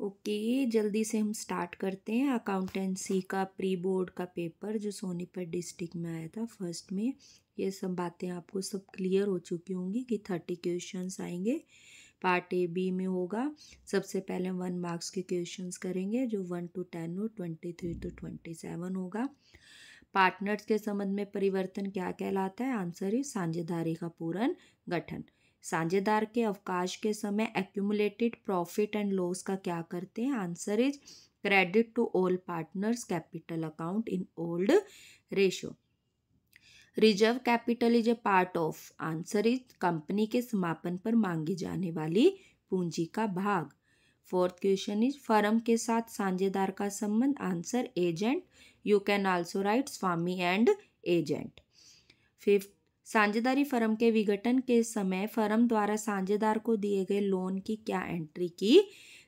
Okay, जल्दी से हम स्टार्ट करते हैं। अकाउंटेंसी का प्री बोर्ड का पेपर जो सोनीपत डिस्ट्रिक्ट में आया था फर्स्ट में, ये सब बातें आपको सब क्लियर हो चुकी होंगी कि 30 क्वेश्चंस आएंगे। पार्ट ए बी में होगा। सबसे पहले 1 मार्क्स के क्वेश्चंस करेंगे जो 1 to 10 और 23 to 27 होगा। पार्टनर्स के संबंध में परिवर्तन क्या कहलाता है? आंसर इज साझेदारी का पूर्ण गठन। साझेदार के अवकाश के समय एक्यूमुलेटेड प्रॉफिट एंड लॉस का क्या करते हैं? Answer is credit to all partners capital account in old ratio. Reserve capital is a part of. Answer is company के समापन पर मांगी जाने वाली पूंजी का भाग। फोर्थ क्वेश्चन इज फर्म के साथ साझेदार का संबंध। Answer agent. You can also right Swami and agent. Fifth, साझेदारी फर्म के विघटन के समय फर्म द्वारा साझेदार को दिए गए लोन की क्या एंट्री की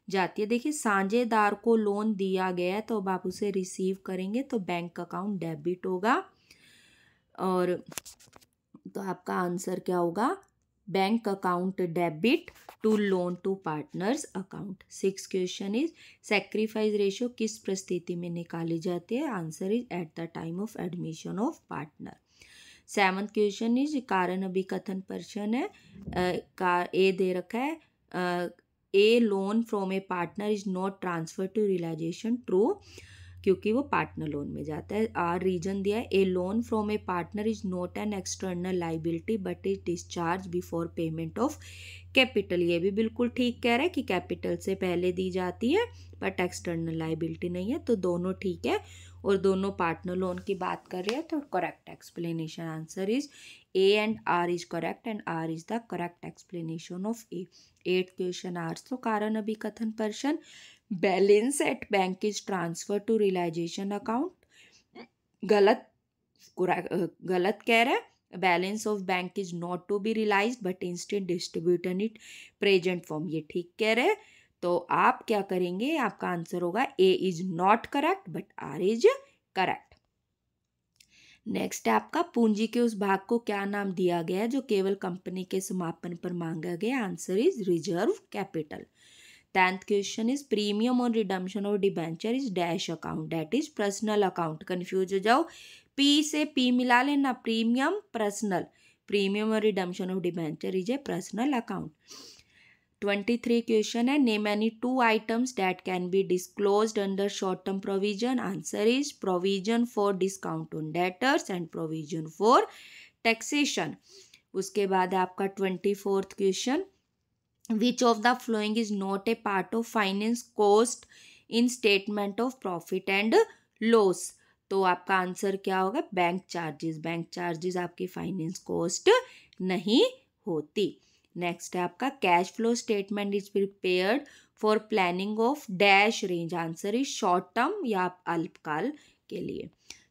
जाती है? देखिए, साझेदार को लोन दिया गया तो अब आप उसे रिसीव करेंगे तो बैंक अकाउंट डेबिट होगा, और तो आपका आंसर क्या होगा? Bank account debit to loan to partners account. 6 question is sacrifice ratio किस परिस्थिति में निकाली जाती है? Answer is at the time of admission of partner. 7th question is कारण अभिकथन प्रश्न है। का ए दे रखा है, a loan from a partner is not transfer to realization. True, क्योंकि वो पार्टनर लोन में जाता है। आर रीजन दिया है, a loan from a partner is not an external liability but is discharge before payment of capital. ये भी बिल्कुल ठीक कह रहा है कि कैपिटल से पहले दी जाती है बट एक्सटर्नल लाइबिलिटी नहीं है, तो दोनों ठीक है और दोनों पार्टनर लोन की बात कर रहे हैं, तो correct explanation answer is A and R is correct and R is the correct explanation of A. 8th question आर्स तो कारण अभिकथन प्रश्न। Balance at bank is transfer to realisation account. गलत गलत कह रहा है। Balance of bank is not to be realise but instead distributed it present form. ये ठीक कह रहे हैं, तो आप क्या करेंगे? आपका आंसर होगा A is not correct but R is correct. Next है आपका पूंजी के उस भाग को क्या नाम दिया गया है जो केवल कंपनी के समापन पर मांगा गया? Answer is reserve capital. 10th question is premium on redemption of debenture is dash account, that is personal account. Confuse हो जाओ, पी से पी मिला लेना, प्रीमियम पर्सनल। प्रीमियम और redemption of debenture is a personal account. 23 question है, name any 2 items that can be disclosed under short term provision. Answer is provision for discount on debtors and provision for taxation. उसके बाद आपका 24th question, which of the following is not a part of finance cost in statement of profit and loss? तो आपका answer क्या होगा? Bank charges. Bank charges आपकी finance cost नहीं होती। नेक्स्ट है आपका cash flow statement is prepared for planning of dash range. Answer is short term या अल्पकाल के लिए।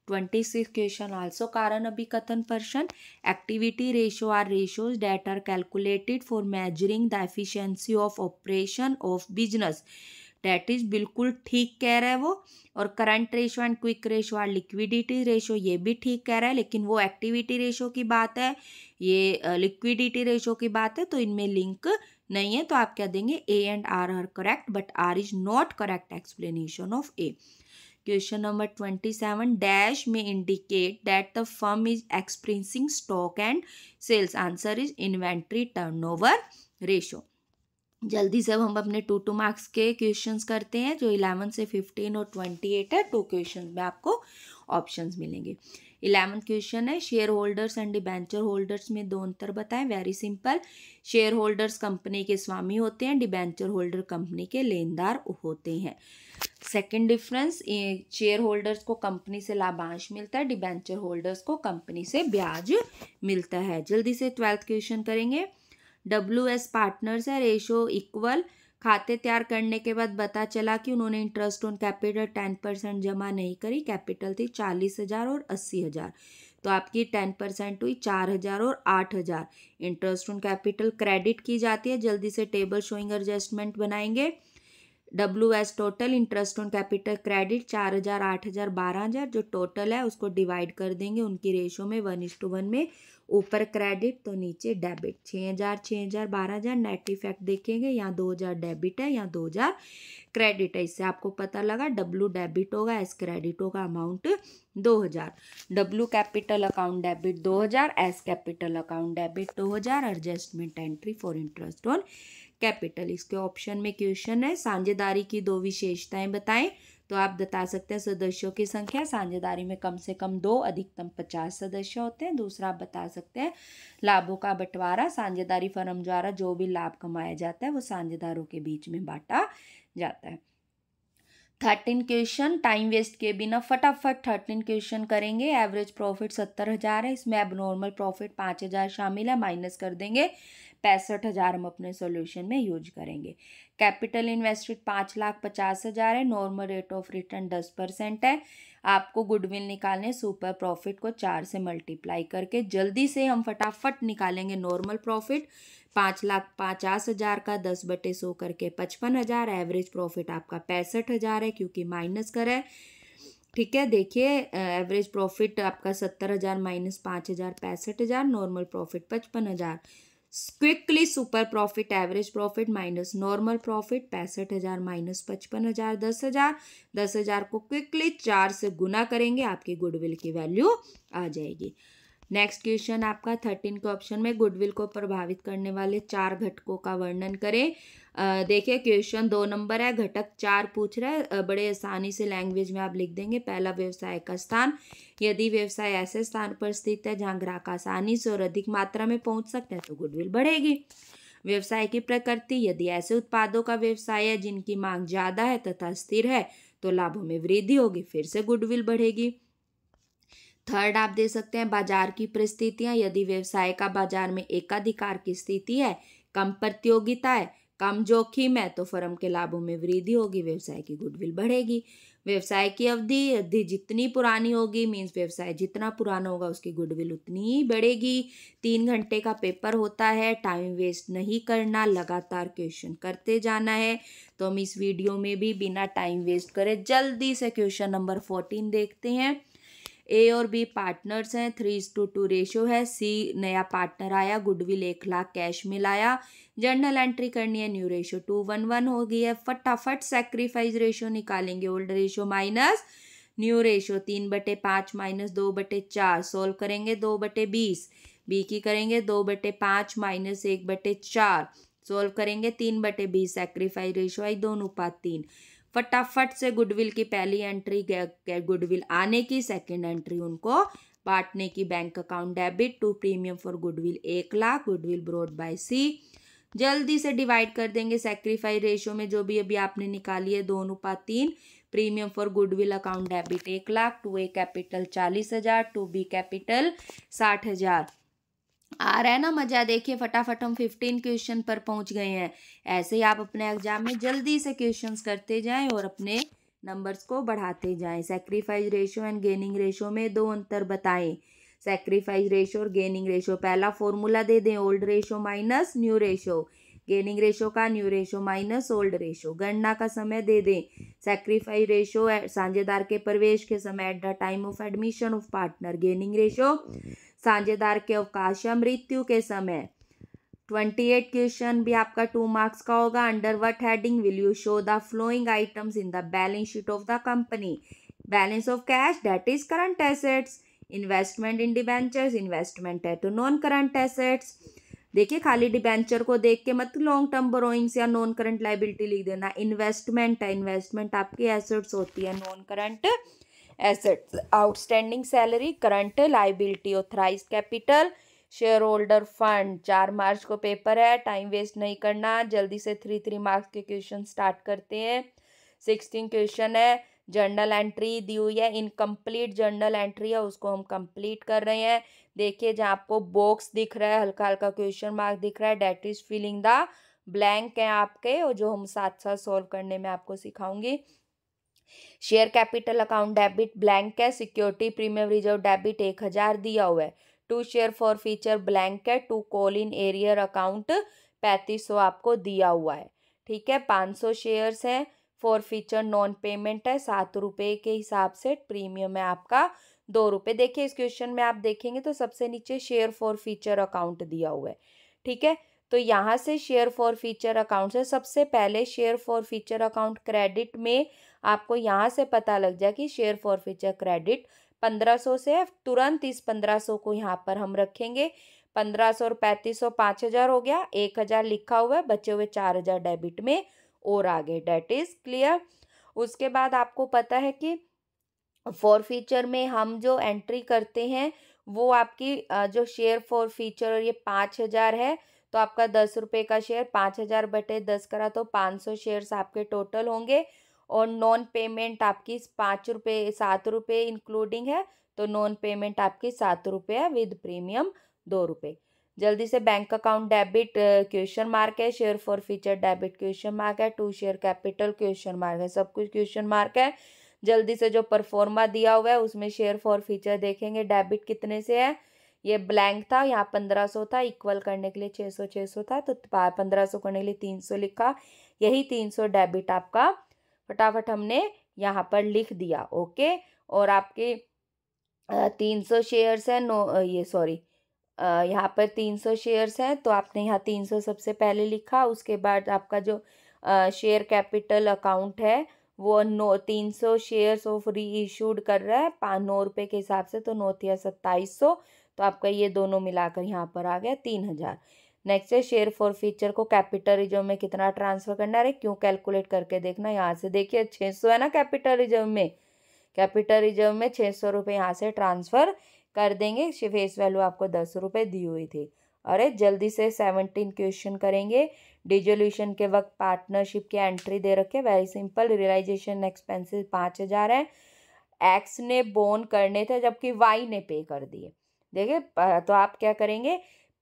26 क्वेश्चन आल्सो कारण अभिकथन प्रश्न। Activity ratio are ratios that are calculated for measuring the efficiency of operation of business. That is बिल्कुल ठीक कह रहा है वो। और current ratio and quick ratio are liquidity ratio, ये भी ठीक कह रहा है, लेकिन वो एक्टिविटी रेशियो की बात है, ये लिक्विडिटी रेशियो की बात है, तो इनमें लिंक नहीं है। तो आप क्या देंगे? A and R correct but R is not correct explanation of A. Question number 27, dash may indicate that the firm is experiencing stock and sales. Answer is inventory turnover ratio. जल्दी से अब हम अपने 2 मार्क्स के questions करते हैं जो 11 से 15 और 28 है। 2 क्वेश्चन में आपको ऑप्शंस मिलेंगे। 11th क्वेश्चन है, share holders and debenture holders में 2 अंतर बताएं। Very simple, share holders company के स्वामी होते हैं, डिबेंचर होल्डर कंपनी के लेनदार होते हैं। सेकंड डिफरेंस, शेयर होल्डर्स को कंपनी से लाभांश मिलता है, डिबेंचर होल्डर्स को कंपनी से ब्याज मिलता है। जल्दी से 12th क्वेश्चन करेंगे। WS पार्टनर्स है, रेशो इक्वल। खाते तैयार करने के बाद पता चला कि उन्होंने इंटरेस्ट ऑन कैपिटल 10% जमा नहीं करी। कैपिटल थी 40,000 और 80,000, तो आपकी 10% हुई 4,000 और 8,000। इंटरेस्ट ऑन कैपिटल क्रेडिट की जाती है। जल्दी से टेबल शोइंग एडजस्टमेंट बनाएंगे। WS total interest on capital credit 4,000, 8,000, 12,000, जो टोटल है उसको डिवाइड कर देंगे उनकी रेशो में 1:1 में, ऊपर क्रेडिट तो नीचे डेबिट। 6,000 6,000 12,000 नेट इफेक्ट देखेंगे, यहाँ 2,000 डेबिट है, यहाँ 2,000 क्रेडिट है। इससे आपको पता लगा डब्लू डेबिट होगा, एस क्रेडिट होगा, amount 2,000। W capital account debit 2,000, S capital account debit 2,000। Adjustment entry for interest on capital. इसके ऑप्शन में क्वेश्चन है साझेदारी की 2 विशेषताएं बताएं। तो आप बता सकते हैं सदस्यों की संख्या। साझेदारी में कम से कम 2, अधिकतम 50 सदस्य होते हैं। दूसरा आप बता सकते हैं लाभों का बंटवारा। साझेदारी फर्म द्वारा जो भी लाभ कमाया जाता है वो साझेदारों के बीच में बांटा जाता है। 13 क्वेश्चन टाइम वेस्ट के बिना फटाफट 13 क्वेश्चन करेंगे। एवरेज प्रॉफिट 70,000 है, इसमें अब नॉर्मल प्रॉफिट 5,000 शामिल है, माइनस कर देंगे 65,000 हम अपने सॉल्यूशन में यूज करेंगे। कैपिटल इन्वेस्टेड 5,50,000 है, नॉर्मल रेट ऑफ रिटर्न 10% है। आपको गुडविल निकालने सुपर प्रॉफिट को 4 से मल्टीप्लाई करके। जल्दी से हम फटाफट निकालेंगे नॉर्मल प्रॉफिट। 5,50,000 का 10/100 करके 55,000। एवरेज प्रॉफिट आपका 65,000 है क्योंकि माइनस कर है। ठीक है, देखिए एवरेज प्रॉफिट आपका 70,000 minus 5,000 65,000, normal profit 55,000। Quickly super profit average profit minus normal profit 65,000 minus 55,000 10,000। 10,000 को क्विकली 4 से गुना करेंगे, आपकी गुडविल की वैल्यू आ जाएगी। नेक्स्ट क्वेश्चन आपका 13 के ऑप्शन में गुडविल को प्रभावित करने वाले 4 घटकों का वर्णन करें। देखिए क्वेश्चन 2 नंबर है, घटक 4 पूछ रहा है। बड़े आसानी से लैंग्वेज में आप लिख देंगे। पहला व्यवसाय का स्थान। यदि व्यवसाय ऐसे स्थान पर स्थित है जहां ग्राहक आसानी से और अधिक मात्रा में पहुंच सकते हैं तो गुडविल बढ़ेगी। व्यवसाय की प्रकृति। यदि ऐसे उत्पादों का व्यवसाय है जिनकी मांग ज्यादा है तथा स्थिर है तो लाभों में वृद्धि होगी, फिर से गुडविल बढ़ेगी। थर्ड आप दे सकते हैं बाजार की परिस्थितियां। यदि व्यवसाय का बाजार में एकाधिकार की स्थिति है, कम प्रतियोगिता है, कम जोखिम है तो फर्म के लाभों में वृद्धि होगी, व्यवसाय की गुडविल बढ़ेगी। व्यवसाय की अवधि जितनी पुरानी होगी, मीन्स व्यवसाय जितना पुराना होगा उसकी गुडविल उतनी ही बढ़ेगी। 3 घंटे का पेपर होता है, टाइम वेस्ट नहीं करना, लगातार क्वेश्चन करते जाना है। तो हम इस वीडियो में भी बिना टाइम वेस्ट करे जल्दी से क्वेश्चन नंबर 14 देखते हैं। ए और बी पार्टनर्स हैं, 3:2 रेशो है। सी नया पार्टनर आया, गुडविल 1 लाख कैश में लाया। जर्नल एंट्री करनी है, न्यू रेशो 2:1 हो गई है। फटाफट सैक्रिफाइस रेशो निकालेंगे, old ratio minus new ratio 3/5 minus 2/4। Solve करेंगे 2/20। बी की करेंगे 2/5 माइनस 1/4। सोल्व करेंगे 3/20। सैक्रिफाइस रेशो आई 2:3। फटाफट से गुडविल की पहली एंट्री गुडविल आने की, सेकंड एंट्री उनको बांटने की। Bank account debit to premium for goodwill 1 lakh, goodwill brought by C. जल्दी से डिवाइड कर देंगे सैक्रिफाइस रेशो में जो भी अभी आपने निकाली है 2:3। Premium for goodwill account debit 1 lakh, to A capital 40,000, to B capital 60,000। आ रहा है ना मजा। देखिए फटाफट हम 15 क्वेश्चन पर पहुंच गए हैं। ऐसे ही आप अपने एग्जाम में जल्दी से क्वेश्चंस करते जाएं और अपने नंबर्स को बढ़ाते जाएं। Sacrifice ratio and gaining ratio में 2 अंतर बताएं। सैक्रिफाइस रेशो और गेनिंग रेशो, पहला फॉर्मूला दे दें, old ratio minus new ratio. Gaining ratio का new ratio minus old ratio. गणना का समय दे दें। सैक्रिफाइस रेशो साझेदार के प्रवेश के समय eight the time of admission of partner. Gaining ratio साझेदार के अवकाश या मृत्यु के समय। 28 क्वेश्चन भी आपका 2 मार्क्स का होगा। Under what heading will you show the following items in the balance sheet of the company. Balance of cash that is current assets. Investment in debentures, investment है तो नॉन करंट एसेट्स। देखिए खाली debenture को देख के मत long term borrowings या non current liability लिख देना। इन्वेस्टमेंट है, इन्वेस्टमेंट आपकी एसेट्स होती है, non current assets. Outstanding salary, current liability. Authorised capital, share holder fund. 4 मार्च को पेपर है, टाइम वेस्ट नहीं करना, जल्दी से 3 मार्क्स के क्वेश्चन स्टार्ट करते हैं। 16 क्वेश्चन है। जर्नल एंट्री दी हुई है, इनकम्प्लीट जर्नल एंट्री है उसको हम कंप्लीट कर रहे हैं। देखिए जहाँ आपको बॉक्स दिख रहा है, हल्का हल्का क्वेश्चन मार्क दिख रहा है, date is filling the blank है आपके, और जो हम साथ साथ सॉल्व करने में आपको सिखाऊंगी। Share capital account debit blank है। सिक्योरिटी प्रीमियम रिजर्व डेबिट 1,000 दिया हुआ है। To share forfeiture blank है। To call in arrear account 3500 आपको दिया हुआ है। ठीक है, 500 शेयर्स है। फॉर फीचर नॉन पेमेंट है, 7 रुपये के हिसाब से प्रीमियम है आपका ₹2। देखिए इस क्वेश्चन में आप देखेंगे तो सबसे नीचे शेयर फॉर फीचर अकाउंट दिया हुआ है, ठीक है। तो यहाँ से शेयर फॉर फीचर अकाउंट से सबसे पहले share for feature account credit में आपको यहाँ से पता लग जाए कि शेयर फॉर फीचर क्रेडिट 1500 से है। तुरंत इस 1500 को यहाँ पर हम रखेंगे। 1500 और 3500 5000 हो गया, 1000 लिखा हुआ है, बचे हुए 4000 डेबिट में और आगे। Date is clear. उसके बाद आपको पता है कि फॉर फीचर में हम जो एंट्री करते हैं वो आपकी जो शेयर फॉर फीचर और ये 5000 है, तो आपका ₹10 का शेयर 5000 बटे 10 करा तो 500 शेयर्स आपके टोटल होंगे। और नॉन पेमेंट आपकी ₹5 ₹7 इंक्लूडिंग है, तो नॉन पेमेंट आपकी ₹7 है विद प्रीमियम ₹2। जल्दी से bank account debit question mark है, share forfeiture debit question mark है, to share capital question mark है, सब कुछ क्वेश्चन मार्क है। जल्दी से जो परफॉर्मा दिया हुआ है उसमें शेयर फॉर फीचर देखेंगे, डेबिट कितने से है, ये ब्लैंक था, यहाँ 1500 था, इक्वल करने के लिए 600 था, तो 1500 करने के लिए 300 लिखा, यही 300 डेबिट आपका फटाफट हमने यहाँ पर लिख दिया। ओके, और आपके 300 शेयर्स है, यहाँ पर 300 शेयर्स हैं, तो आपने यहाँ 300 सबसे पहले लिखा। उसके बाद आपका जो शेयर कैपिटल अकाउंट है वो 300 शेयर्स ऑफ री इशूड कर रहा है ₹9 के हिसाब से, तो 9 या 2700, तो आपका ये दोनों मिलाकर यहाँ पर आ गया 3000। नेक्स्ट है शेयर फॉर फीचर को कैपिटल रिजर्व में कितना ट्रांसफर करना है, क्यों कैलकुलेट करके देखना। यहाँ से देखिए 600 है ना कैपिटल रिजर्व में, कैपिटल रिजर्व में ₹600 यहाँ से ट्रांसफर कर देंगे। फेस वैल्यू आपको ₹10 दी हुई थी। अरे जल्दी से 17 क्वेश्चन करेंगे। डिसोल्यूशन के वक्त पार्टनरशिप की एंट्री दे रखे, वेरी सिंपल। रियलाइजेशन एक्सपेंसेस 5000 है, एक्स ने बोन करने थे जबकि वाई ने पे कर दिए। देखिए तो आप क्या करेंगे,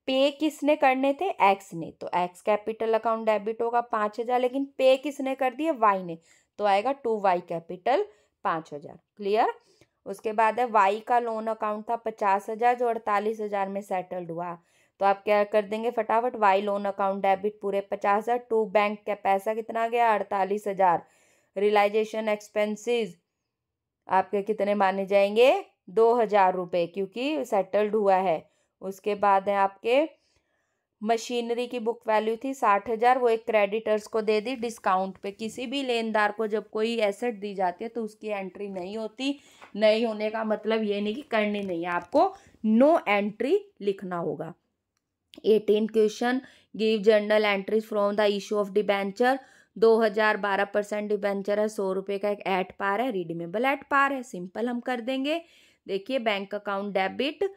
पे किसने करने थे, एक्स ने, तो एक्स कैपिटल अकाउंट डेबिट होगा 5000, लेकिन पे किसने कर दिए, वाई ने, तो आएगा 2y कैपिटल 5000। क्लियर। उसके बाद है वाई का लोन अकाउंट था 50,000 जो 48,000 में सेटल्ड हुआ, तो आप क्या कर देंगे फटाफट, वाई लोन अकाउंट डेबिट पूरे 50,000, टू बैंक का पैसा कितना गया 48,000। रियलाइजेशन एक्सपेंसेस आपके कितने माने जाएंगे, ₹2,000 क्योंकि सेटल्ड हुआ है। उसके बाद है आपके मशीनरी की बुक वैल्यू थी 60,000, वो एक क्रेडिटर्स को दे दी डिस्काउंट पे। किसी भी लेनदार को जब कोई एसेट दी जाती है तो उसकी एंट्री नहीं होती, नहीं होने का मतलब ये नहीं कि करनी नहीं है, आपको नो एंट्री लिखना होगा। 18 question, give journal entries from the issue of debenture. 2012% debenture है, ₹100 का एक एट पार है, रिडीमेबल एट पार है, सिंपल हम कर देंगे। देखिए bank account debit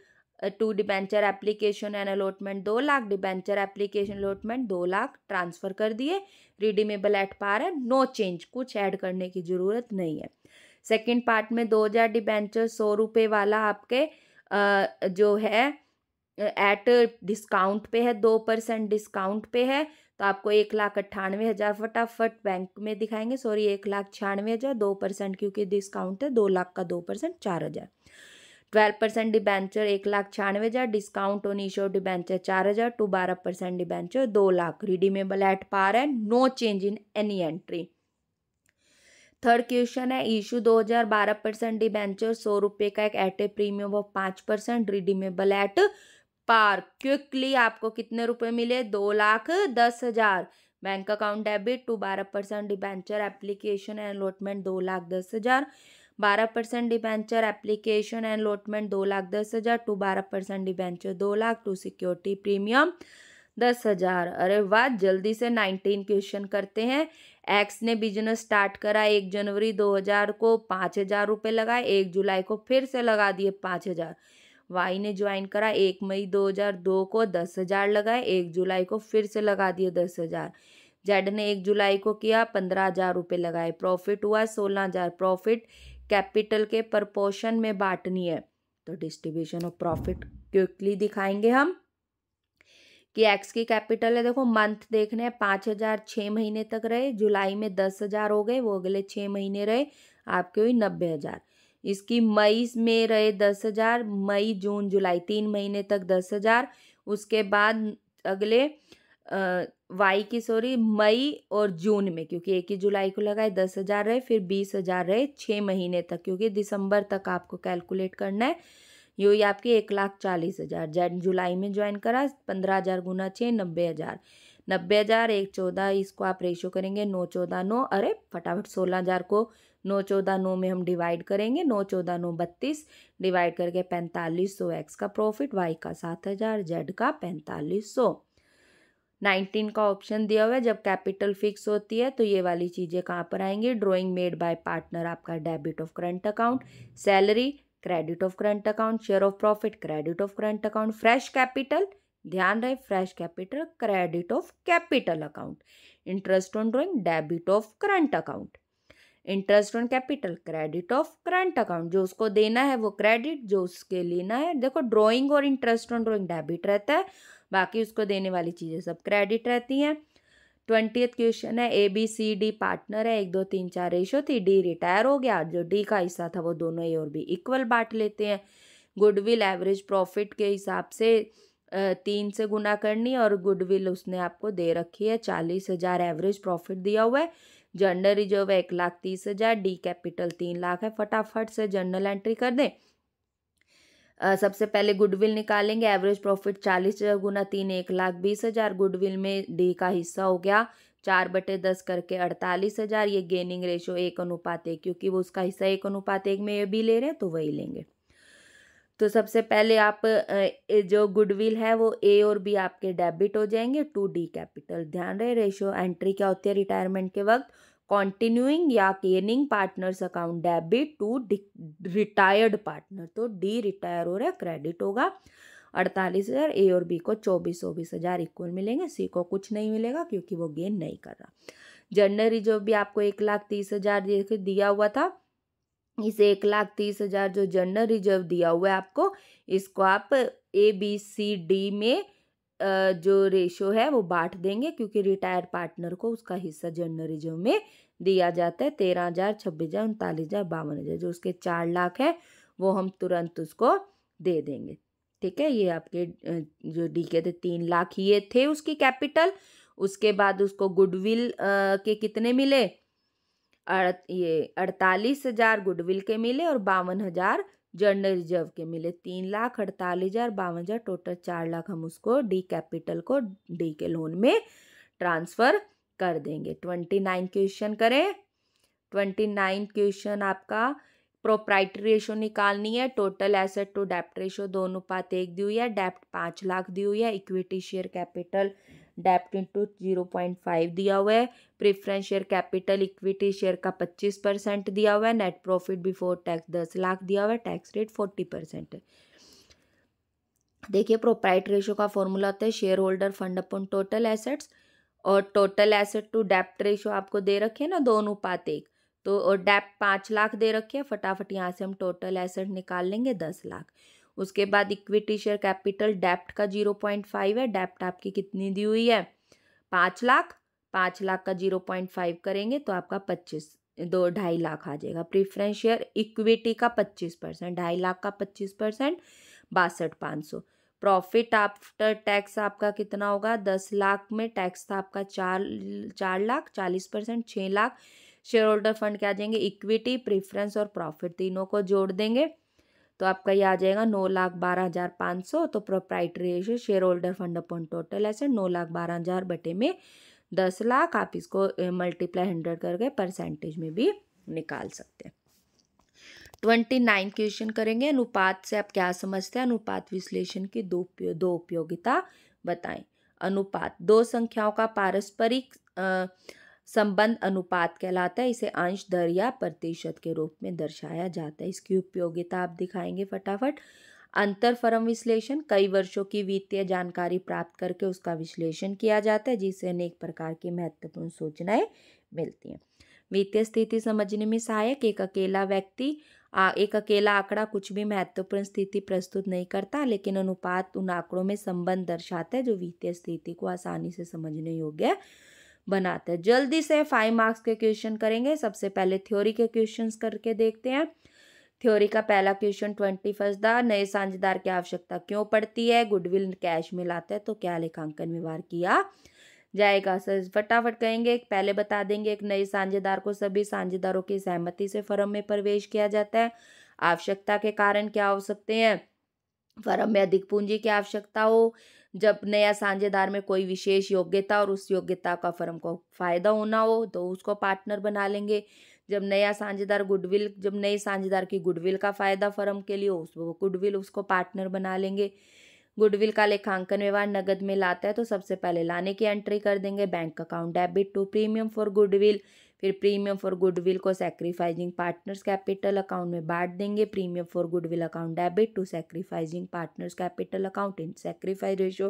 to debenture application and allotment 2 lakh, debenture application allotment 2 lakh transfer कर दिए, रिडीमेबल एट पार है, नो चेंज, कुछ ऐड करने की जरूरत नहीं है। सेकंड पार्ट में 2000 डिबेंचर ₹100 वाला आपके जो है एट डिस्काउंट पे है, 2% डिस्काउंट पे है, तो आपको 1,98,000 फटाफट बैंक में दिखाएंगे, 1,96,000, 2% क्योंकि डिस्काउंट है, 2 लाख का 2% 4,000। 12% debenture 1,96,000, discount on issue debenture 4,000, to 12% debenture 2 lakh, redeemable at par है, no change in any entry. Third question है, इशू 2012% डिबेंचर ₹100 का एक at a premium of 5%, redeemable at par. Quickly आपको कितने रुपए मिले, 2,10,000। Bank account debit to 12% debenture application and allotment 2,10,000, 12% debenture application and allotment 2,10,000, टू 12% debenture 2 lakh, to security premium 10,000। अरे वाह, जल्दी से 19 क्वेश्चन करते हैं। एक्स ने बिजनेस स्टार्ट करा 1 जनवरी 2000 को, ₹5,000 लगाए, 1 जुलाई को फिर से लगा दिए 5,000। वाई ने ज्वाइन करा 1 मई 2002 को, 10,000 लगाए, 1 जुलाई को फिर से लगा दिए 10,000। जेड ने 1 जुलाई को किया, ₹15,000 लगाए, प्रॉफिट हुआ 16,000। प्रॉफिट कैपिटल के प्रपोर्शन में बांटनी है, तो डिस्ट्रीब्यूशन ऑफ प्रॉफिट क्विकली दिखाएंगे हम कि एक्स की कैपिटल है, देखो मंथ देखने हैं, 5,000 6 महीने तक रहे, जुलाई में 10,000 हो गए, वो अगले 6 महीने रहे, आपके हुई 90,000। इसकी मई में रहे 10,000, मई जून जुलाई 3 महीने तक 10,000, उसके बाद अगले वाई की सॉरी मई और जून में, क्योंकि 1 जुलाई को लगाए 10,000 रहे, फिर 20,000 रहे 6 महीने तक, क्योंकि दिसंबर तक आपको कैलकुलेट करना है। ये हुई आपकी 1,40,000। जुलाई में ज्वाइन करा, 15,000 गुना 6 90,000। 90,000 1,14 इसको आप रेशो करेंगे 9 14 9, अरे फटाफट 16,000 को 9 14 9 में हम डिवाइड करेंगे, 9 14 9 32 डिवाइड करके 4500। एक्स का प्रॉफिट, वाई का 7,000, जेड का 4500। 19 का ऑप्शन दिया हुआ है। जब कैपिटल फिक्स होती है तो ये वाली चीज़ें कहाँ पर आएंगी? ड्रॉइंग मेड बाय पार्टनर आपका debit of current account, salary credit of current account, share of profit credit of current account, fresh capital, ध्यान रहे fresh capital credit of capital account, interest on drawing debit of current account, interest on capital credit of current account, जो उसको देना है वो credit, जो उसके लेना है, देखो ड्रॉइंग और इंटरेस्ट ऑन ड्रॉइंग डेबिट रहता है, बाकी उसको देने वाली चीज़ें सब क्रेडिट रहती हैं। 20th क्वेश्चन है, ABCD पार्टनर है, 1 2 3 4 रेशो थी, डी रिटायर हो गया, जो डी का हिस्सा था वो दोनों ए और बी इक्वल बांट लेते हैं। गुडविल एवरेज प्रॉफिट के हिसाब से 3 से गुना करनी, और गुडविल उसने आपको दे रखी है 40,000 एवरेज प्रॉफिट दिया हुआ है। जनरल रिजर्व है 1,30,000, डी कैपिटल 3 लाख है। फटाफट से जर्नल एंट्री कर दें। सबसे पहले गुडविल निकालेंगे, एवरेज प्रॉफिट 40,000 गुना 3 1,20,000, गुडविल में डी का हिस्सा हो गया 4/10 करके 48,000। ये गेनिंग रेशो 1:1, क्योंकि वो उसका हिस्सा 1:1 में ये भी ले रहे हैं तो वही लेंगे। तो सबसे पहले आप जो गुडविल है वो ए और बी आपके डेबिट हो जाएंगे टू डी कैपिटल। ध्यान रहे रेशो एंट्री क्या होती है रिटायरमेंट के वक्त? कॉन्टिन्यूइंग या gaining partners account debit to retired partner, तो डी रिटायर हो रहा है क्रेडिट होगा 48,000। ए और बी को 24,000 इक्वल मिलेंगे, सी को कुछ नहीं मिलेगा क्योंकि वो गेन नहीं कर रहा। जनरल रिजर्व भी आपको 1,30,000 दिया हुआ था, इस 1,30,000 जो जनरल रिजर्व दिया हुआ है आपको, इसको आप ABCD में जो रेशो है वो बांट देंगे, क्योंकि रिटायर्ड पार्टनर को उसका हिस्सा जनरल रिजर्व में दिया जाता है 13,000 26,000 39,000 52,000, जो उसके 4 लाख है वो हम तुरंत उसको दे देंगे। ठीक है, ये आपके जो डी के थे 3 लाख ये थे उसकी कैपिटल। उसके बाद उसको गुडविल के कितने मिले? ये 48,000 गुडविल के मिले और 52,000 जनरल रिजर्व के मिले। 3 लाख 48,000 52,000 टोटल 4 लाख हम उसको डी कैपिटल को डी के लोन में ट्रांसफर कर देंगे। 29 क्वेश्चन करें। 29 क्वेश्चन आपका प्रोप्राइटरी रेशो निकालनी है। टोटल एसेट टू डेप्ट रेशो 2:1 दी हुई है। डेप्ट 5 लाख दी हुई है। इक्विटी शेयर कैपिटल डेप्ट इंटू 0.5 दिया हुआ है। Preference share capital equity share का 25% दिया हुआ है। Net profit before tax 10 lakh दिया हुआ है। टैक्स रेट 40% है। देखिए प्रोप्राइटरी रेशो का फॉर्मूला होता है share holder fund upon total assets, और टोटल एसेट टू डेप्ट रेशो आपको दे रखे है ना 2:1, तो और डेप्ट 5 लाख दे रखे है। फटाफट यहाँ से हम टोटल एसेट निकाल लेंगे 10 लाख। उसके बाद इक्विटी शेयर कैपिटल डेप्ट का 0.5 है। डेप्ट आपकी कितनी दी हुई है? 5 लाख। 5 लाख का 0.5 करेंगे तो आपका 2.5 लाख आ जाएगा। प्रीफरेंस शेयर इक्विटी का 25%, 2.5 लाख का 25% 62,500। प्रॉफिट आफ्टर टैक्स आपका कितना होगा? 10 लाख में टैक्स था आपका 4 lakh, 40% 6 lakh. Share holder fund क्या आ जाएंगे? इक्विटी प्रेफरेंस और प्रॉफिट तीनों को जोड़ देंगे तो आपका ये आ जाएगा 9,12,500। तो proprietary ratio share holder fund upon total asset 9,12,000 बटे में 10 लाख। आप इसको मल्टीप्लाई 100 करके परसेंटेज में भी निकाल सकते हैं। 29 क्वेश्चन करेंगे। अनुपात से आप क्या समझते हैं? अनुपात विश्लेषण की दो उपयोगिता बताएं। अनुपात दो संख्याओं का पारस्परिक संबंध अनुपात कहलाता है। इसे अंश, दर या प्रतिशत के रूप में दर्शाया जाता है। इसकी उपयोगिता आप दिखाएंगे फटाफट। अंतर फर्म विश्लेषण, कई वर्षों की वित्तीय जानकारी प्राप्त करके उसका विश्लेषण किया जाता है, जिससे अनेक प्रकार की महत्वपूर्ण सूचनाएं मिलती हैं। वित्तीय स्थिति समझने में सहायक, एक अकेला आंकड़ा कुछ भी महत्वपूर्ण स्थिति प्रस्तुत नहीं करता, लेकिन अनुपात उन आंकड़ों में संबंध दर्शाता है जो वित्तीय स्थिति को आसानी से समझने योग्य बनाता है। जल्दी से 5 मार्क्स के क्वेश्चन करेंगे। सबसे पहले थ्योरी के क्वेश्चंस करके देखते हैं। थ्योरी का पहला क्वेश्चन 21 नए साझेदार की आवश्यकता क्यों पड़ती है? गुडविल कैश में लाता है तो क्या लेखांकन व्यवहार किया जाएगा। सर फटाफट कहेंगे, पहले बता देंगे, एक नए साझेदार को सभी साझेदारों की सहमति से फर्म में प्रवेश किया जाता है। आवश्यकता के कारण क्या हो सकते हैं? फर्म में अधिक पूंजी की आवश्यकता हो, जब नया साझेदार में कोई विशेष योग्यता और उस योग्यता का फर्म को फायदा होना हो तो उसको पार्टनर बना लेंगे। जब नए साझेदार की गुडविल का फायदा फर्म के लिए हो, उसको गुडविल उसको पार्टनर बना लेंगे। गुडविल का लेखांकन व्यवहार नगद में लाता है तो सबसे पहले लाने की एंट्री कर देंगे, bank account debit to premium for goodwill. फिर प्रीमियम फॉर गुडविल को सैक्रिफाइजिंग पार्टनर्स कैपिटल अकाउंट में बांट देंगे। Premium for goodwill account debit to sacrificing partners capital account in sacrifice ratio.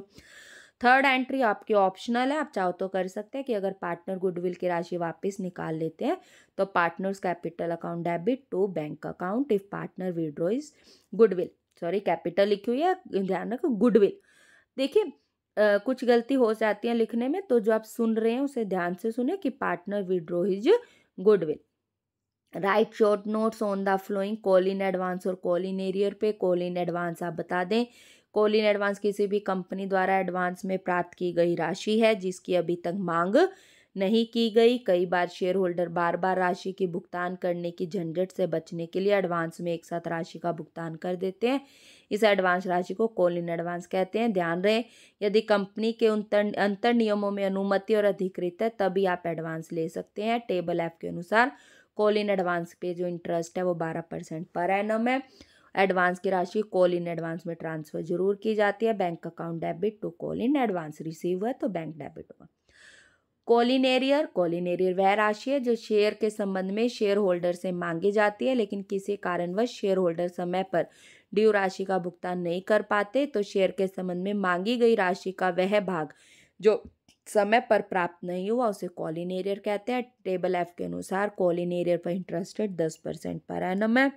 Third entry आपकी ऑप्शनल है, आप चाहो तो कर सकते हैं कि अगर पार्टनर गुडविल की राशि वापस निकाल लेते हैं तो partners capital account debit to bank account if partner withdraws goodwill. Sorry, capital लिखी हुई है, ध्यान रखो गुडविल। देखिए कुछ गलती हो जाती है लिखने में, तो जो आप सुन रहे हैं उसे ध्यान से सुने कि partner withdraw his goodwill. Right short notes on the flowing call in advance और कॉल इन एरियर पे। कॉल इन एडवांस आप बता दें, कॉल इन एडवांस किसी भी कंपनी द्वारा एडवांस में प्राप्त की गई राशि है जिसकी अभी तक मांग नहीं की गई। कई बार शेयर होल्डर बार बार राशि की भुगतान करने की झंझट से बचने के लिए एडवांस में एक साथ राशि का भुगतान कर देते हैं। इस एडवांस राशि को कॉल इन एडवांस कहते हैं। ध्यान रहे, यदि कंपनी के अंतर नियमों में अनुमति और अधिकृत है तभी आप एडवांस ले सकते हैं। टेबल एफ के अनुसार कॉल इन एडवांस पे जो इंटरेस्ट है वो 12% पर एनम है। एडवांस की राशि कॉल इन एडवांस में ट्रांसफर जरूर की जाती है। Bank account debit to call in advance, receive हुआ तो बैंक डेबिट होगा। कॉल इन एरियर वह राशि है जो शेयर के संबंध में शेयर होल्डर से मांगी जाती है लेकिन किसी कारणवश शेयर होल्डर समय पर ड्यू राशि का भुगतान नहीं कर पाते तो शेयर के संबंध में मांगी गई राशि का वह भाग जो समय पर प्राप्त नहीं हुआ उसे कॉल इन एरियर कहते हैं। टेबल एफ के अनुसार कॉल इन एरियर पर इंटरेस्ट रेट 10% पर एनम है।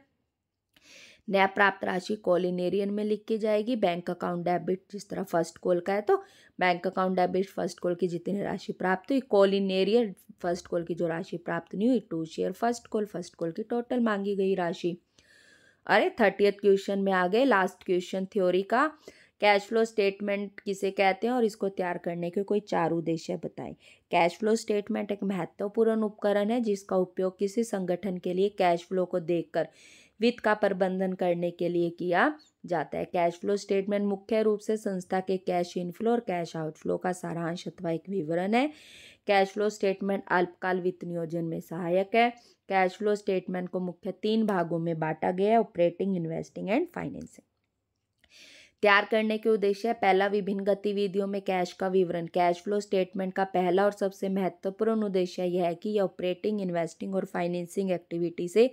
नया प्राप्त राशि कॉल इन एरियर में लिख के जाएगी। बैंक अकाउंट डेबिट जिस तरह फर्स्ट कॉल का है तो bank account debit first call की जितनी राशि प्राप्त हुई, call in arrear first call की जो राशि प्राप्त नहीं हुई टू शेयर फर्स्ट कॉल की टोटल मांगी गई राशि। अरे 30th क्वेश्चन में आ गए, लास्ट क्वेश्चन थ्योरी का। कैश फ्लो स्टेटमेंट किसे कहते हैं और इसको तैयार करने के कोई 4 उद्देश्य बताएं। कैश फ्लो स्टेटमेंट एक महत्वपूर्ण उपकरण है जिसका उपयोग किसी संगठन के लिए कैश फ्लो को देखकर वित्त का प्रबंधन करने के लिए किया जाता है। कैश फ्लो स्टेटमेंट मुख्य रूप से संस्था के कैश इनफ्लो और कैश आउटफ्लो का सारांश अथवा एक विवरण है। कैश फ्लो स्टेटमेंट अल्पकाल वित्त नियोजन में सहायक है। कैश फ्लो स्टेटमेंट को मुख्य 3 भागों में बांटा गया है, ऑपरेटिंग, इन्वेस्टिंग एंड फाइनेंसिंग। तैयार करने के उद्देश्य है, पहला, विभिन्न गतिविधियों में कैश का विवरण। कैश फ्लो स्टेटमेंट का पहला और सबसे महत्वपूर्ण उद्देश्य यह है कि यह ऑपरेटिंग, इन्वेस्टिंग और फाइनेंसिंग एक्टिविटी से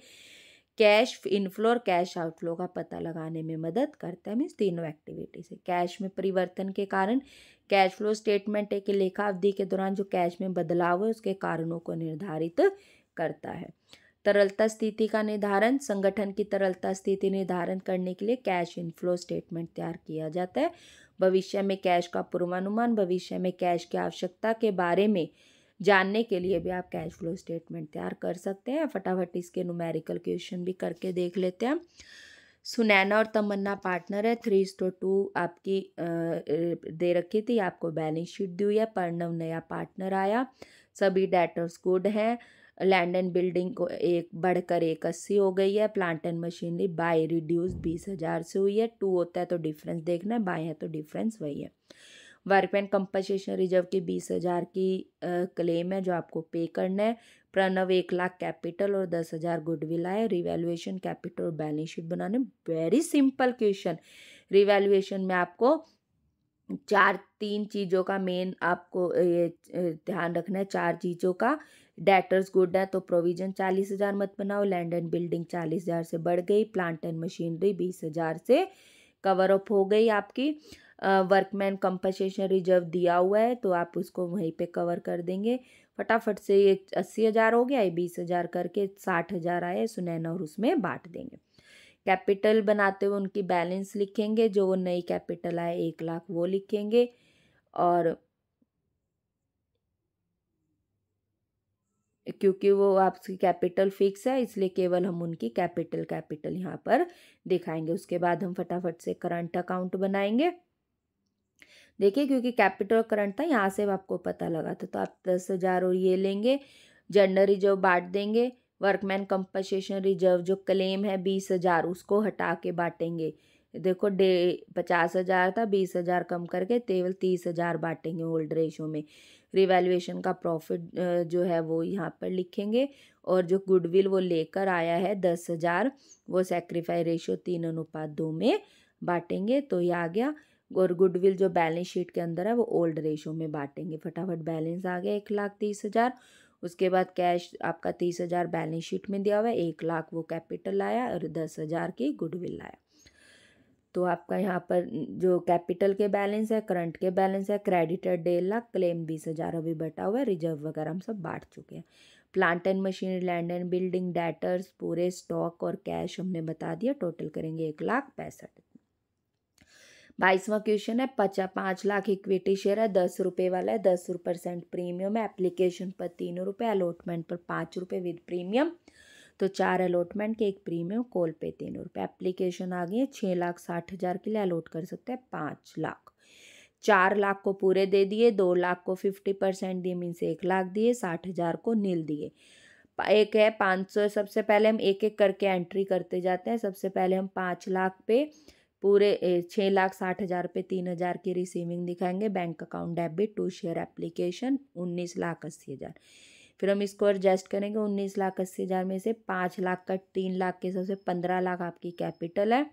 कैश इनफ्लो और कैश आउटफ्लो का पता लगाने में मदद करता है। मीन्स तीनों एक्टिविटी से कैश में परिवर्तन के कारण कैश फ्लो स्टेटमेंट एक लेखा अवधि के दौरान जो कैश में बदलाव है उसके कारणों को निर्धारित करता है। तरलता स्थिति का निर्धारण, संगठन की तरलता स्थिति निर्धारण करने के लिए कैश इनफ्लो स्टेटमेंट तैयार किया जाता है। भविष्य में कैश का पूर्वानुमान, भविष्य में कैश की आवश्यकता के बारे में जानने के लिए भी आप कैश फ्लो स्टेटमेंट तैयार कर सकते हैं। फटाफट इसके न्यूमेरिकल क्वेश्चन भी करके देख लेते हैं। सुनैना और तमन्ना पार्टनर है, 3:2 आपकी दे रखी थी, आपको बैलेंस शीट दी हुई है। प्रणव नया पार्टनर आया, सभी डेटर्स गुड है। लैंड एंड बिल्डिंग को एक बढ़कर 180 हो गई है। Plant and machinery bye reduce 20,000 से हुई है। 2 होता है तो डिफरेंस देखना है, बाय है तो डिफरेंस वही है। वर्कमैन कंपनसेशन रिजर्व की 20,000 की क्लेम है जो आपको पे करना है। प्रणव 1 लाख कैपिटल और 10,000 गुडविल आए। रिवैल्यूएशन कैपिटल और बैलेंस शीट बनाने, वेरी सिंपल क्वेश्चन। रिवैल्यूएशन में आपको 3 चीज़ों का मेन आपको ये ध्यान रखना है, 4 चीज़ों का। डेटर्स गुड है तो प्रोविजन 40,000 मत बनाओ। लैंड एंड बिल्डिंग 40,000 से बढ़ गई। प्लांट एंड मशीनरी 20,000 से कवर अप हो गई आपकी। वर्कमैन कंपनसेशन रिजर्व दिया हुआ है तो आप उसको वहीं पे कवर कर देंगे। फटाफट से ये 80,000 हो गया, ये 20,000 करके 60,000 आए सुनैना और उसमें बांट देंगे। कैपिटल बनाते हुए उनकी बैलेंस लिखेंगे, जो वो नई कैपिटल आए 1 लाख वो लिखेंगे। और क्योंकि वो आपकी कैपिटल फिक्स है इसलिए केवल हम उनकी कैपिटल यहाँ पर दिखाएंगे। उसके बाद हम फटाफट से करंट अकाउंट बनाएंगे। देखिए क्योंकि कैपिटल करंट था यहाँ से आपको पता लगा था, तो आप 10,000 और ये लेंगे, जनरल रिजर्व बांट देंगे, वर्कमैन कंपनसेशन रिजर्व जो क्लेम है 20,000 उसको हटा के बांटेंगे। देखो 50,000 था, 20,000 कम करके केवल 30,000 बांटेंगे ओल्ड रेशो में। रिवैल्यूएशन का प्रॉफिट जो है वो यहाँ पर लिखेंगे, और जो गुडविल वो लेकर आया है 10,000 वो सेक्रीफाई रेशो 3:2 में बांटेंगे, तो ये आ गया। और गुडविल जो बैलेंस शीट के अंदर है वो ओल्ड रेशो में बांटेंगे। फटाफट बैलेंस आ गया 1,30,000। उसके बाद कैश आपका 30,000 बैलेंस शीट में दिया हुआ है, 1,00,000 वो कैपिटल आया और 10,000 की गुडविल आया। तो आपका यहाँ पर जो कैपिटल के बैलेंस है, करंट के बैलेंस है, क्रेडिटर 1,50,000, क्लेम 20,000 अभी बटा हुआ है, रिजर्व वगैरह हम सब बांट चुके हैं। Plant and machinery, land and building, debtors, पूरे स्टॉक और कैश हमने बता दिया, टोटल करेंगे 1,65,000। 22वां क्वेश्चन है 5 लाख इक्विटी शेयर है, 10 रुपये वाला है, 10% प्रीमियम है, एप्लीकेशन पर 3 रुपये, अलॉटमेंट पर 5 रुपये विद प्रीमियम, तो 4 अलॉटमेंट के 1 प्रीमियम, कॉल पे 3 रुपये। एप्लीकेशन आ गई है 6,60,000 के लिए, अलॉट कर सकते हैं 5 लाख। 4 लाख को पूरे दे दिए, 2 लाख को 50% दिए, मीन्स 1 लाख दिए, 60,000 को नील दिए। एक है 500, सबसे पहले हम एक एक करके एंट्री करते जाते हैं। सबसे पहले हम 5 लाख पे पूरे 6,60,000 पे 3,000 की रिसीविंग दिखाएंगे, bank account debit to share application 19,80,000। फिर हम इसको एडजस्ट करेंगे, 19,80,000 में से 5 लाख का 3 लाख के हिसाब से 15 लाख आपकी कैपिटल है।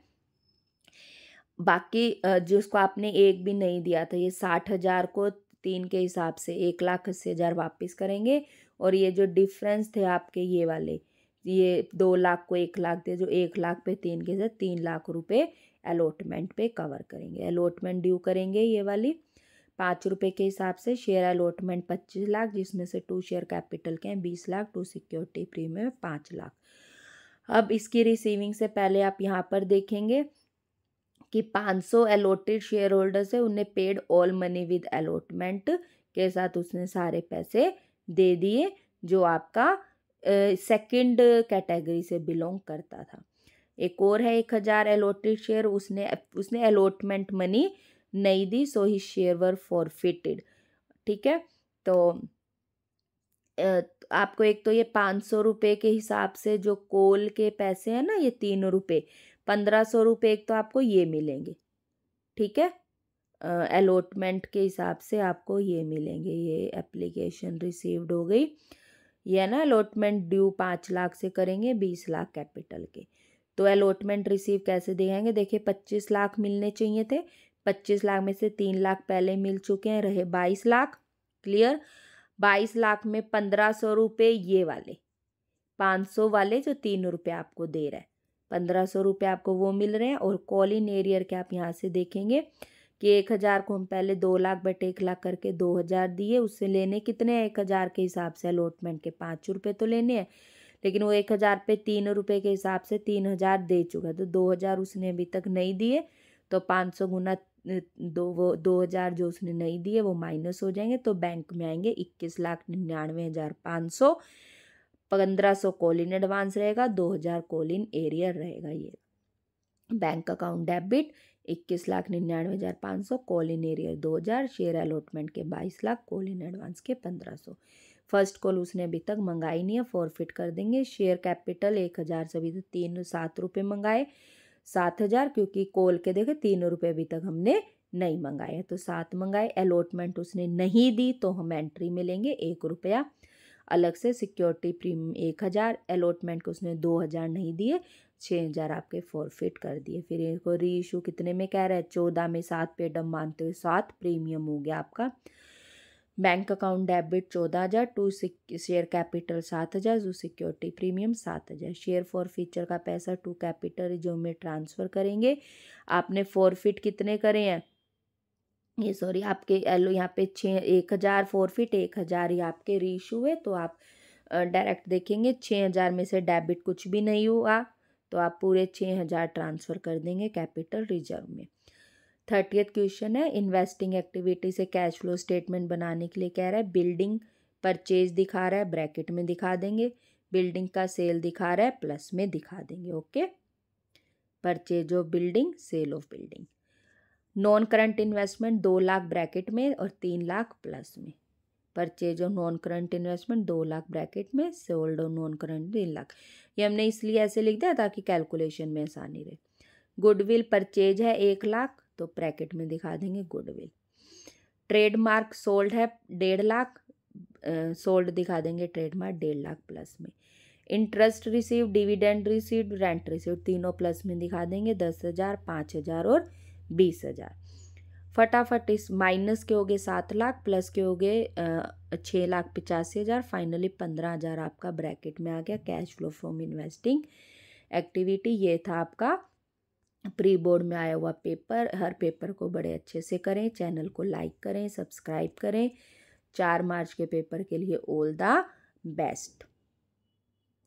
बाकी जिसको आपने एक भी नहीं दिया था, ये 60,000 को 3 के हिसाब से 1,80,000 वापस करेंगे, और ये जो डिफरेंस थे आपके ये वाले, ये 2 लाख को 1 लाख दे, जो 1 लाख पे 3 के साथ 3 लाख रुपए अलॉटमेंट पे कवर करेंगे। अलॉटमेंट ड्यू करेंगे ये वाली 5 रुपये के हिसाब से। शेयर अलॉटमेंट 25 लाख, जिसमें से 2 शेयर कैपिटल के हैं 20 लाख, 2 सिक्योरिटी प्रीमियम 5 लाख। अब इसकी रिसीविंग से पहले आप यहाँ पर देखेंगे कि 500 अलॉटेड शेयर होल्डर्स है, उन्हें paid all money with allotment के साथ उसने सारे पैसे दे दिए, जो आपका सेकंड कैटेगरी से बिलोंग करता था। एक और है 1,000 अलॉटेड शेयर, उसने अलॉटमेंट मनी नहीं दी, सो ही शेयर वर फॉरफिटेड। ठीक है, तो आपको एक तो ये 500 रुपये के हिसाब से जो कोल के पैसे हैं ना, ये 3 रुपये, 1,500 रुपये एक तो आपको ये मिलेंगे। ठीक है, अलॉटमेंट के हिसाब से आपको ये मिलेंगे। ये एप्लीकेशन रिसीव्ड हो गई, ये ना अलॉटमेंट ड्यू 5 लाख से करेंगे 20 लाख कैपिटल के। तो अलॉटमेंट रिसीव कैसे देंगे, देखिए 25 लाख मिलने चाहिए थे, 25 लाख में से 3 लाख पहले मिल चुके हैं, रहे 22 लाख। क्लियर, 22 लाख में 1,500 रुपये ये वाले, 500 वाले जो 3 रुपये आपको दे रहा है, 1,500 रुपये आपको वो मिल रहे हैं। और कॉल इन एरियर के आप यहाँ से देखेंगे कि 1,000 को हम पहले 2 लाख बटे 1 लाख करके 2,000 दिए, उससे लेने कितने हैं 1,000 के हिसाब से अलॉटमेंट के 5 रुपये तो लेने हैं, लेकिन वो 1,000 पे 3 रुपये के हिसाब से 3,000 दे चुका, तो 2,000 उसने अभी तक नहीं दिए, तो 500 गुना 2,000 जो उसने नहीं दिए वो माइनस हो जाएंगे, तो बैंक में आएंगे 21,99,500। 1,500 कॉल इन एडवांस रहेगा, 2,000 कॉल इन एरियर रहेगा। ये bank account debit 21,99,500, call in arrear 2,000, share allotment के 22 लाख, कॉल इन एडवांस के 1,500। फर्स्ट कॉल उसने अभी तक मंगाई नहीं है, फॉरफिट कर देंगे। शेयर कैपिटल 1,000 से अभी तक 7 रुपये मंगाए, 7,000, क्योंकि कॉल के देखे 3 रुपये अभी तक हमने नहीं मंगाए, तो 7 मंगाए। अलॉटमेंट उसने नहीं दी, तो हम एंट्री में लेंगे 1 रुपया अलग से। सिक्योरिटी प्रीमियम 1,000, अलॉटमेंट को उसने 2,000 नहीं दिए, 6,000 आपके फॉरफिट कर दिए। फिर इनको री इशू कितने में कह रहा है, 14 में 7 पे डम मानते हुए 7 प्रीमियम हो गया आपका। Bank account debit 14,000, 2 share capital 7,000, जो security premium 7,000। Share for feature का पैसा 2 कैपिटल जो में ट्रांसफ़र करेंगे। आपने फॉरफिट कितने करे हैं, ये सॉरी आपके एलो यहाँ पे 1,000 फॉरफिट, 1,000 ही आपके रीइशू है, तो आप डायरेक्ट देखेंगे 6,000 में से डेबिट कुछ भी नहीं हुआ, तो आप पूरे 6,000 ट्रांसफ़र कर देंगे कैपिटल रिजर्व में। 30th क्वेश्चन है, इन्वेस्टिंग एक्टिविटी से कैश फ्लो स्टेटमेंट बनाने के लिए कह रहा है। बिल्डिंग परचेज दिखा रहा है, ब्रैकेट में दिखा देंगे, बिल्डिंग का सेल दिखा रहा है, प्लस में दिखा देंगे। Okay, purchase of building, sale of building. Non current investment 2 lakh bracket में और 3 लाख प्लस में। Purchase of non current investment 2 lakh bracket में, sold off non current 3 lakh. ये हमने इसलिए ऐसे लिख दिया ताकि कैलकुलेशन में आसानी रहे। गुडविल परचेज है 1 लाख, तो ब्रैकेट में दिखा देंगे गुडविल। ट्रेडमार्क सोल्ड है 1.5 लाख, सोल्ड दिखा देंगे ट्रेडमार्क 1.5 लाख प्लस में। Interest receive, dividend receive, rent receive तीनों प्लस में दिखा देंगे 10,000, 5,000 और 20,000। फटाफट इस माइनस के हो गए 7 लाख, प्लस के हो गए 6,85,000, फाइनली 15,000 आपका ब्रैकेट में आ गया cash flow from investing activity. ये था आपका प्री बोर्ड में आया हुआ पेपर। हर पेपर को बड़े अच्छे से करें, चैनल को लाइक करें, सब्सक्राइब करें। 4 मार्च के पेपर के लिए ऑल द बेस्ट।